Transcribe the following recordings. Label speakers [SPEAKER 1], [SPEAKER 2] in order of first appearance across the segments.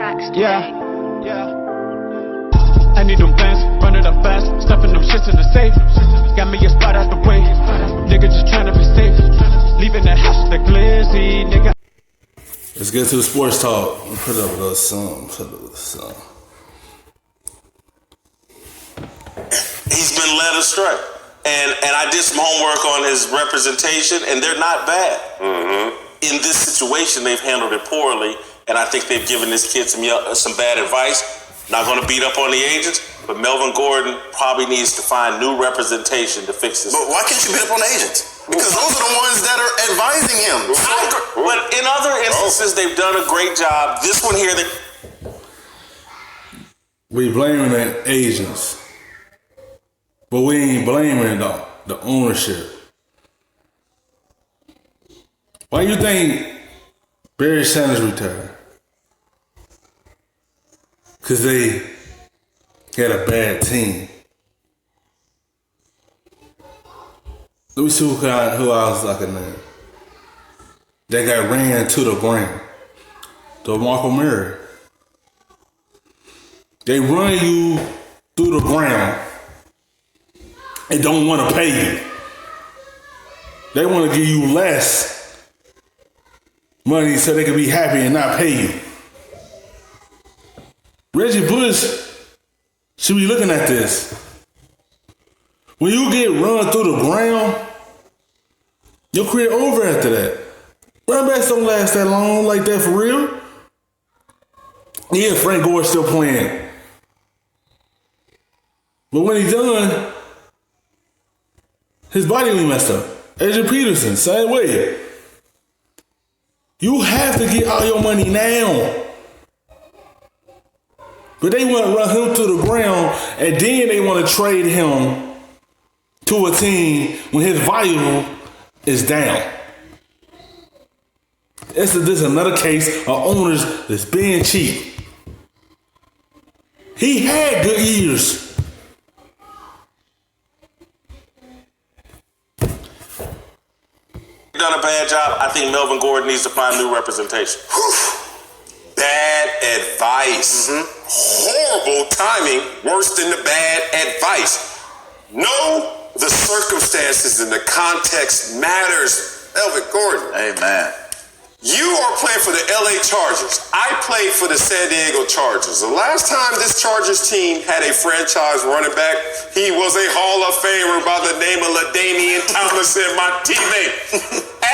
[SPEAKER 1] tracks today.
[SPEAKER 2] Yeah. I need them bands, run it up fast, stuffing them shits in the safe. Got me a spot out the way, nigga just tryna be safe. Leaving the house with the glizzy, nigga.
[SPEAKER 3] Let's get to the sports talk. Put up a little song.
[SPEAKER 4] He's been led astray. And I did some homework on his representation, and they're not bad. In this situation, they've handled it poorly, and I think they've given this kid some bad advice. Not going to beat up on the agents, but Melvin Gordon probably needs to find new representation to fix this.
[SPEAKER 5] But why can't you beat up on the agents? Because those are the ones that are advising him.
[SPEAKER 4] But in other instances, they've done a great job. This one here,
[SPEAKER 3] We blaming the agents, but we ain't blaming the ownership. Why you think Barry Sanders retired? Because they had a bad team. Let me see who else I can name. They got ran to the ground. DeMarco Murray. They run you through the ground and don't want to pay you. They want to give you less money so they can be happy and not pay you. Reggie Bush should be looking at this. When you get run through the ground, your career over after that. Running backs don't last that long like that for real. Yeah, Frank Gore's still playing. But when he's done, his body will be messed up. Adrian Peterson, same way. You have to get all your money now. But they want to run him to the ground, and then they want to trade him to a team when his value is down. This is another case of owners that's being cheap. He had good years.
[SPEAKER 4] done a bad job. I think Melvin Gordon needs to find new representation.
[SPEAKER 5] Bad advice. Horrible timing, worse than the bad advice. Know the circumstances and the context matters. Melvin Gordon.
[SPEAKER 6] Amen.
[SPEAKER 5] You are playing for the LA Chargers. I played for the San Diego Chargers. The last time this Chargers team had a franchise running back, he was a Hall of Famer by the name of LaDainian Tomlinson, my teammate.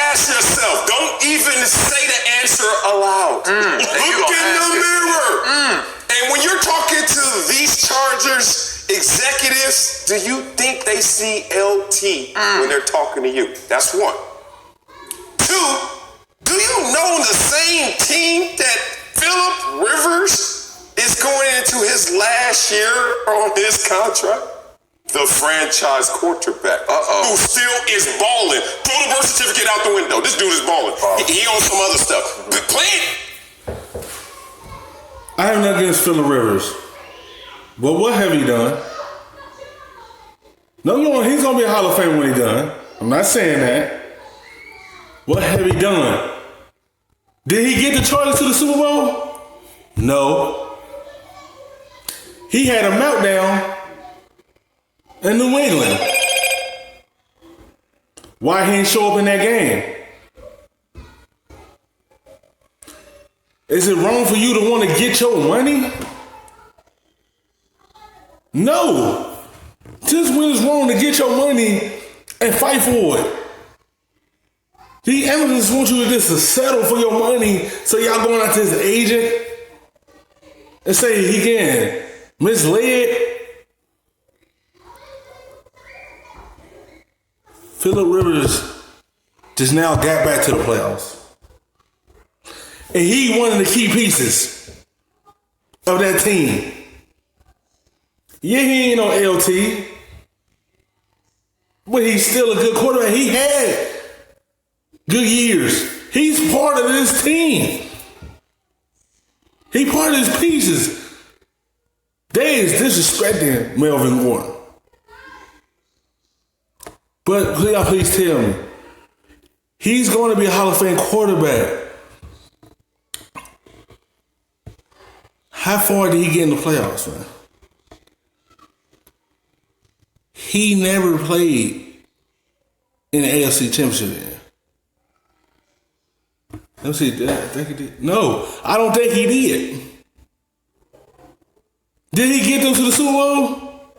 [SPEAKER 5] Ask yourself, don't even say the answer aloud. Look in the mirror. And when you're talking to these Chargers executives, do you think they see LT when they're talking to you? That's one. Two, do you know the same team that Phillip Rivers is going into his last year on his contract? The franchise quarterback, who still is balling. Throw the birth certificate out the window. This dude is balling. He on some other stuff. But playing.
[SPEAKER 3] I have nothing against Phillip Rivers, but what have he done? No, he's gonna be a Hall of Fame when he's done. I'm not saying that. What have he done? Did he get the Chargers to the Super Bowl? No. He had a meltdown in New England. Why he didn't show up in that game? Is it wrong for you to want to get your money? No. Just when it's wrong to get your money and fight for it. The evidence wants you to just settle for your money, so y'all going out to his agent and say he can misled. Phillip Rivers just now got back to the playoffs. And he one of the key pieces of that team. Yeah, he ain't no LT, but he's still a good quarterback. He had good years. He's part of this team. He part of his pieces. They is disrespecting Melvin Gordon. But please tell me, he's going to be a Hall of Fame quarterback. How far did he get in the playoffs, man? He never played in the AFC Championship game. Let me see, I think he did. No, I don't think he did. Did he get them to the Super Bowl?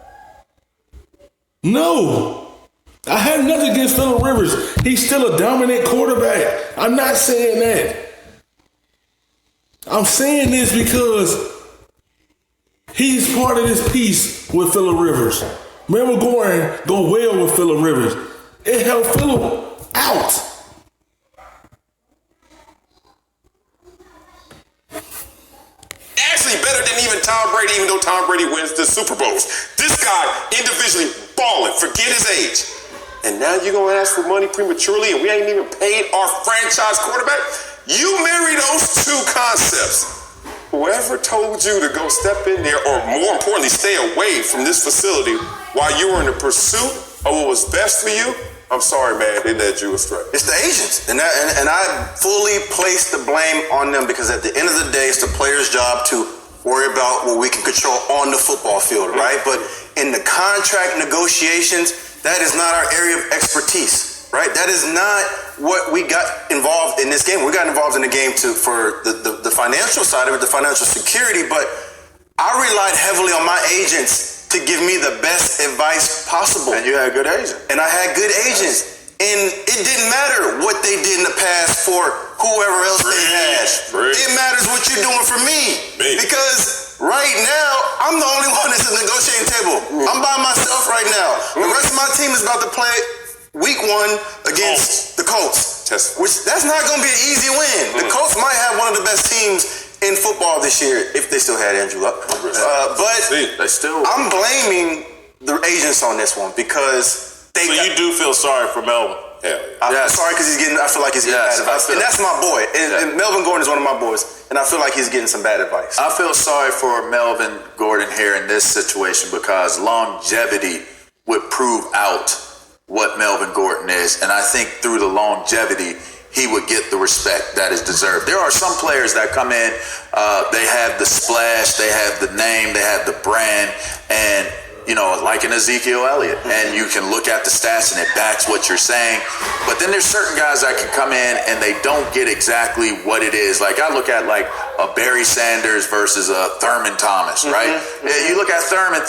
[SPEAKER 3] No. I have nothing against Phillip Rivers. He's still a dominant quarterback. I'm not saying that. I'm saying this because he's part of this piece with Phillip Rivers. Melvin Gordon go well with Phillip Rivers. It helped Phillip out.
[SPEAKER 5] Actually better than even Tom Brady, even though Tom Brady wins the Super Bowls. This guy individually balling, forget his age. And now you're going to ask for money prematurely and we ain't even paid our franchise quarterback? You marry those two concepts. Whoever told you to go step in there, or more importantly, stay away from this facility while you were in the pursuit of what was best for you, I'm sorry, man, they led you astray.
[SPEAKER 1] It's the agents, and I fully place the blame on them because at the end of the day, it's the player's job to worry about what we can control on the football field, right? But in the contract negotiations, that is not our area of expertise, right? That is not what we got involved in this game. We got involved in the game for the financial side of it, the financial security, but I relied heavily on my agents to give me the best advice possible.
[SPEAKER 5] And you had a good agent.
[SPEAKER 1] And I had good agents. And it didn't matter what they did in the past for whoever else they had. It matters what you're doing for me. Because right now, I'm the only one that's at the negotiating table. I'm by myself right now. The rest of my team is about to play week 1 against the Colts. Which that's not going to be an easy win. The Colts might have one of the best teams in football this year, if they still had Andrew Luck. I'm blaming the agents on this one because they.
[SPEAKER 4] So you do feel sorry for Melvin?
[SPEAKER 1] Yeah. I'm sorry because I feel like he's getting bad advice. And that's my boy. And Melvin Gordon is one of my boys. And I feel like he's getting some bad advice.
[SPEAKER 6] I feel sorry for Melvin Gordon here in this situation because longevity would prove out what Melvin Gordon is. And I think through the longevity, he would get the respect that is deserved. There are some players that come in, they have the splash, they have the name, they have the brand, and, you know, like an Ezekiel Elliott, and you can look at the stats and it backs what you're saying. But then there's certain guys that can come in and they don't get exactly what it is. Like I look at like a Barry Sanders versus a Thurman Thomas, right? You look at Thurman,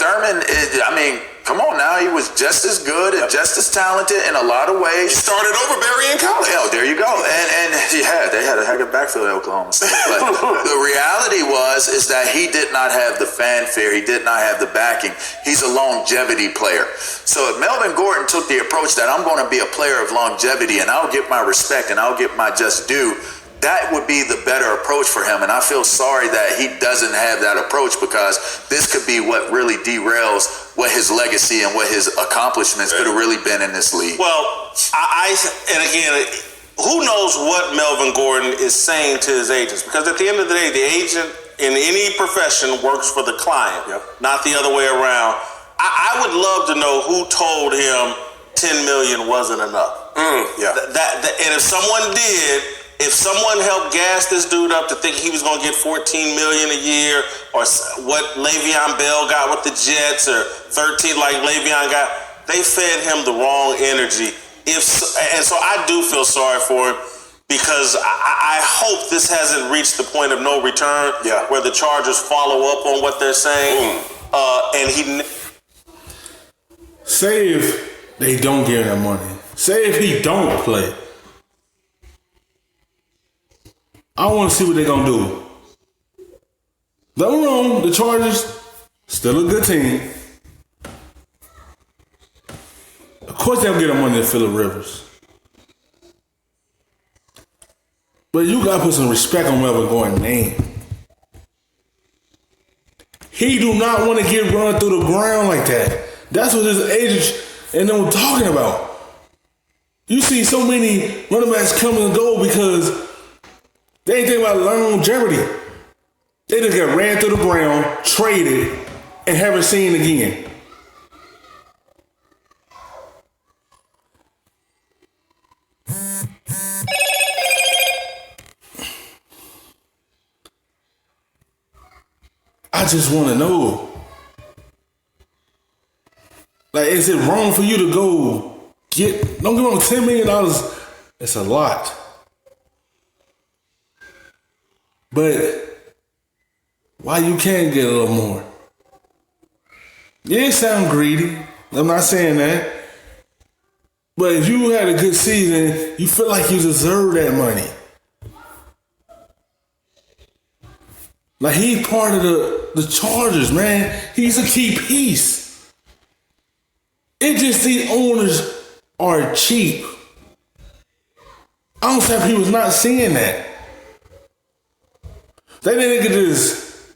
[SPEAKER 6] come on now, he was just as good and just as talented in a lot of ways.
[SPEAKER 5] He started over Barry in college.
[SPEAKER 6] Oh, there you go. And yeah, they had a heck of backfield at Oklahoma State. But the reality is that he did not have the fanfare. He did not have the backing. He's a longevity player. So if Melvin Gordon took the approach that I'm going to be a player of longevity and I'll get my respect and I'll get my just due, that would be the better approach for him. And I feel sorry that he doesn't have that approach because this could be what really derails what his legacy and what his accomplishments could have really been in this league.
[SPEAKER 4] Well, and again, who knows what Melvin Gordon is saying to his agents? Because at the end of the day, the agent in any profession works for the client, not the other way around. I would love to know who told him $10 million wasn't enough. And if someone did, if someone helped gas this dude up to think he was going to get $14 million a year, or what Le'Veon Bell got with the Jets, or 13 like Le'Veon got, they fed him the wrong energy. And so I do feel sorry for him because I hope this hasn't reached the point of no return where the Chargers follow up on what they're saying.
[SPEAKER 3] Say if they don't give him money. Say if he don't play. I want to see what they're going to do. Don't wrong, the Chargers, still a good team. Of course they'll get him money to Phillip Rivers. But you got to put some respect on Melvin Gordon's name. He do not want to get run through the ground like that. That's what his agents and them talking about. You see so many running backs come and go because they ain't think about longevity. They just got ran through the ground, traded, and haven't seen again. I just want to know. Like, is it wrong for you to go get, don't get me wrong, $10 million, it's a lot. But why you can't get a little more? Yeah, it sound greedy. I'm not saying that. But if you had a good season, you feel like you deserve that money. Like, he's part of the Chargers, man. He's a key piece. It just these owners are cheap. I don't say people's not seeing that. They nigga just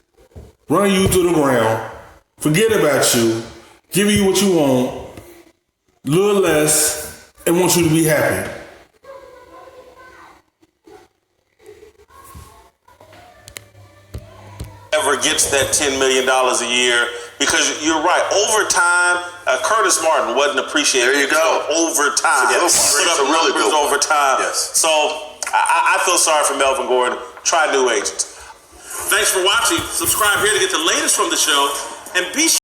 [SPEAKER 3] run you to the ground, forget about you, give you what you want, a little less, and want you to be happy.
[SPEAKER 4] Ever gets that $10 million a year, because you're right. Over time, Curtis Martin wasn't appreciated.
[SPEAKER 6] There you go.
[SPEAKER 4] Over time,
[SPEAKER 6] It's a really good
[SPEAKER 4] over time.
[SPEAKER 6] Yes.
[SPEAKER 4] So I feel sorry for Melvin Gordon. Try new agents. Thanks for watching. Subscribe here to get the latest from the show, and be sure